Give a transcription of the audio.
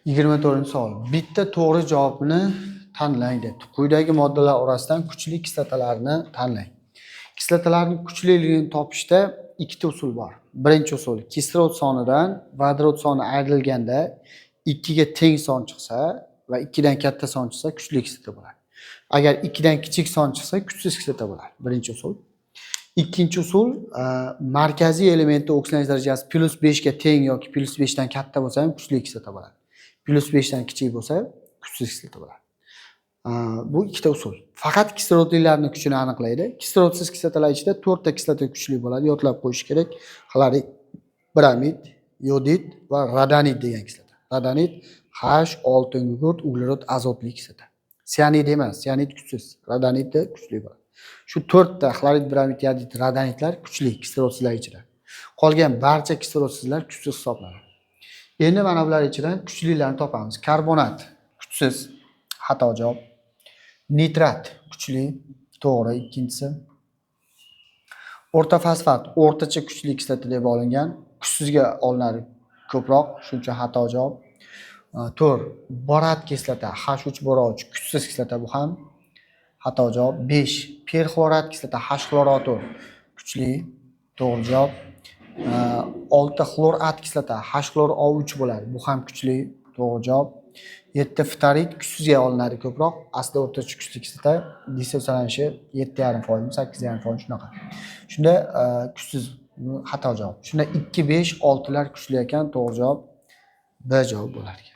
24-savol. Bitta to'g'ri javobni tanlang debdi. Quyidagi moddalar orasidan kuchli kislotalarni tanlang. Kislotalarning kuchliligini topishda ikkita usul bor. Birinchi usul kislorod sonidan vodorod soni ayrilganda 2 ga teng son chiqsa va 2 dan katta son chiqsa kuchli kislota bo'ladi. Agar 2 dan kichik son chiqsa kuchsiz kislota bo'ladi. Birinchi usul. Ikkinchi usul markaziy elementning oksidlanish darajasi +5 ga teng yoki +5 dan katta bo'lsa ham kuchli kislota bo'ladi. +5 dan kichik bo'lsa kuchsiz kislota bo'ladi. Bu ikkita usul. Faqat kislorodliklarning kuchini aniqlaydi. Kislorodsiz kislotalar ichida 4 ta kislota kuchli bo'ladi. Yodlab qo'yish kerak. Xlorid, bramid, yodid va radonid degan kislota. Radonid H6 uglerod azotli kislota. Sianid emas, sianid kuchsiz. Radonid kuchli bo'ladi. Shu 4 ta xlorid, bramid, yodid, radonidlar kuchli kislododsizlar ichida. Qolgan barcha kislododsizlar kuchsiz hisoblanadi. Endi mana bular ichidan kuchlilarni topamiz. Karbonat kuchsiz, xato javob. Nitrat kuchli, to'g'ri ikkinchisi. O'rta fosfat o'rtacha kuchli kislota deb olingan, kuchsizga olinadi ko'proq, shuning uchun xato javob. 4. Borat kislota H3 kuchsiz kislota bu ham xato javob. 5. Perxlorat kislota H-xlorotor kuchli, to'g'ri javob. 6. Xlorat kislota H-xloro3 bo'ladi. Bu ham kuchli, to'g'ri javob. 7. Ftarid kuchsizga olinadi ko'proq. Aslida o'rtacha kuchli kislota dissotsialanishi 7,5%, 8,5% shunaqa. Shunda kuchsiz xato javob. Shunda 2, 5, 6lar kuchli ekan, to'g'ri javob B javob bo'lar ekan.